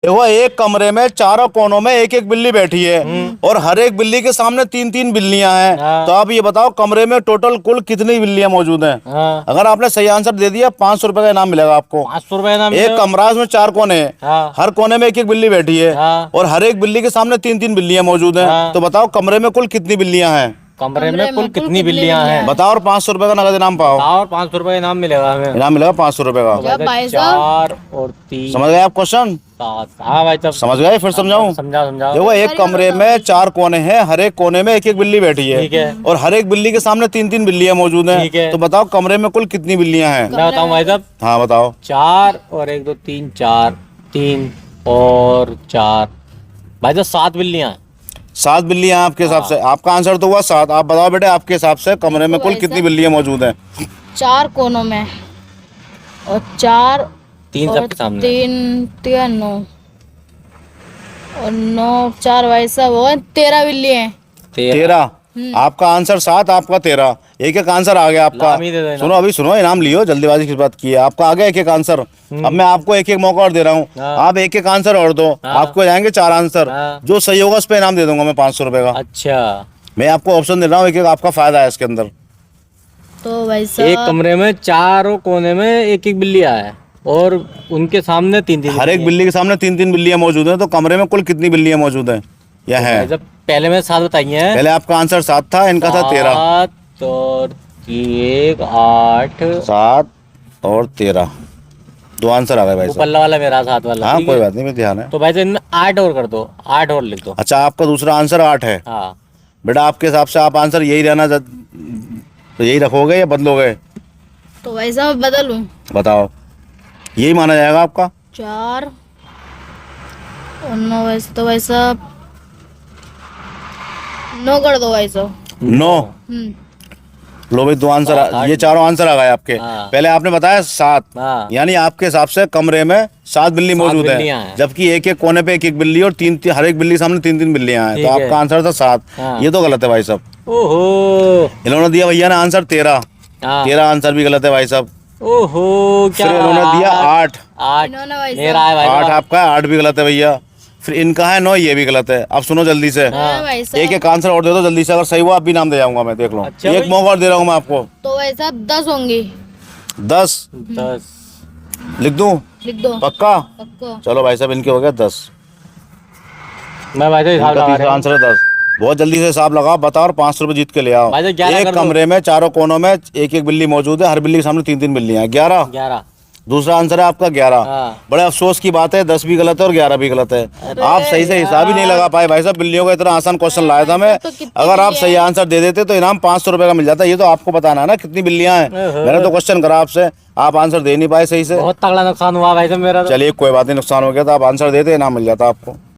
देखो एक कमरे में चारों कोनों में एक एक बिल्ली बैठी है और हर एक बिल्ली के सामने तीन तीन बिल्लियां हैं। हाँ। तो आप ये बताओ कमरे में टोटल कुल कितनी बिल्लियां मौजूद हैं? हाँ। अगर आपने सही आंसर दे दिया 500 रुपए का इनाम मिलेगा आपको। 500 रुपए नाम एक कमरा है, उसमें 4 कोने हैं। हाँ। हर कोने में एक एक बिल्ली बैठी है हाँ। और हर एक बिल्ली के सामने तीन तीन बिल्लियां मौजूद हैं। हाँ। तो बताओ कमरे में कुल कितनी बिल्लियां हैं? कमरे में कुल कितनी बिल्लियां हैं? बताओ और 500 रुपए का नगद इनाम पाओ। और 500 रुपए इनाम मिलेगा हमें। इनाम मिलेगा 500 रुपए का। जब भाई साहब 4 और 3 समझ गए आप क्वेश्चन? 7। हाँ भाई साहब समझ गए? फिर समझाऊं? समझा। देखो एक कमरे में 4 कोने हैं, हर एक कोने में एक एक बिल्ली बैठी है। ठीक है। और हर एक बिल्ली के सामने तीन तीन बिल्लियां मौजूद हैं। ठीक है। तो बताओ कमरे में कुल कितनी बिल्लियां हैं? मैं बताऊं भाई साहब, हाँ बताओ। 4 और 1 2 3 4 3 और 4 भाई साहब 7 बिल्लियां हैं। 7 बिल्लियां आपके हिसाब से? आपका आंसर तो हुआ 7। आप बताओ बेटे आपके हिसाब से कमरे में कुल कितनी बिल्लियां मौजूद हैं? 4 कोनों में और 4 3 सबके सामने। 3 9 और 9 4 भाई साहब हो 13 बिल्ली हैं। 13। आपका आंसर 7, आपका 13। एक एक आंसर आ गया आपका। इनाम ही दे देना। सुनो अभी सुनो, इनाम लियो, जल्दीबाजी किस बात की है? आपका आ गया एक एक आंसर। अब मैं आपको एक एक मौका और दे रहा हूँ। हाँ। आप एक एक आंसर और दो। आपको जाएंगे 4 आंसर। हाँ। जो सही होगा उस पर इनाम दे दूंगा मैं 500 रुपए का। अच्छा, मैं आपको ऑप्शन दे रहा हूँ, एक एक आपका फायदा है इसके अंदर। तो भाई एक साहब कमरे में चारों कोने में एक एक बिल्लियां है और उनके सामने 3 हर एक बिल्ली के सामने तीन तीन बिल्लियां मौजूद हैं। तो कमरे में कुल कितनी बिल्लियां मौजूद हैं? यह है। जब पहले में 7 बताई हैं। पहले आपका आंसर 7 था, इनका था 13। 7 और 1 8 7 और 13, 2 आंसर आ गए भाई साहब। ऊपरला वाला मेरा 7 वाला। हाँ ठीक कोई है? बात नहीं, मेरे ध्यान है। तो भाई साहब इनमें 8 और कर दो, 8 और लिख दो। अच्छा आपका दूसरा आंसर 8 है। हाँ बेटा आपके हिसाब से आप आंसर यही रहना तो यही रखोगे या बदलोगे? तो भाई साहब बदलूं? बताओ। यही माना जाएगा आपका? 4 और 9 वैसे तो भाई साहब 9 कर दो भाई साहब। 9। लो भाई 2 आंसर ये चारों आंसर आ गए आपके। हाँ। पहले आपने बताया 7, हाँ। यानी आपके हिसाब से कमरे में 7 बिल्ली 7 मौजूद बिल्लियां है, हैं। जबकि एक एक कोने पे एक एक बिल्ली और हर एक बिल्ली के सामने तीन तीन बिल्लियां हैं। तो ठीक है। आपका आंसर था 7। हाँ। ये तो गलत है भाई साहब। ओहो। इन्होंने दिया भैया ने आंसर 13। हाँ। 13 आंसर भी गलत है भाई साहब। ओहो क्या फिर इन्होंने दिया 8। 8 इन्होंने भाई मेरा है भाई 8 साहब। आपका है, 8 भी गलत है भैया। फिर इनका है 9, ये भी गलत है। अब सुनो जल्दी से, हाँ भाई साहब। एक एक आंसर और दे दो जल्दी से। अगर सही हुआ आप भी नाम दे जाऊंगा मैं, देख लो। अच्छा एक भाई। मौका और दे रहा हूँ मैं आपको। तो भाई साहब 10 होंगी। 10 10 लिख दूं? लिख दो पक्का? पक्का। चलो भाई साहब इनके हो गया 10। मैं भाई साहब हिसाब इनका लगा तीसरा रहा हूँ। आंसर है 10। बहुत जल्दी से हिसाब लगाओ, बताओ और 500 रुपए जीत के ले आओ। भाई साहब 11 एक कर दो। कमरे में चारों कोनों में एक एक बिल्ली मौजूद है, हर बिल्ली के सामने तीन तीन बिल्लियां हैं। 11 11 दूसरा आंसर है आपका 11। हाँ। बड़े अफसोस की बात है, 10 भी गलत है और 11 भी गलत है। आप सही से हिसाब ही नहीं लगा पाए भाई साहब। बिल्लियों का इतना आसान क्वेश्चन लाया था मैं। तो कितनी अगर आप बिल्लियां सही आंसर दे देते तो इनाम 500 रुपए का मिल जाता। ये तो आपको बताना है ना कितनी बिल्लियां हैं। मैंने तो क्वेश्चन करा आपसे, आप आंसर दे नहीं पाए सही से। बहुत तगड़ा नुकसान हुआ भाई साहब मेरा तो। चलिए कोई बात नहीं, नुकसान हो गया था। आप आंसर देते इनाम मिल जाता आपको।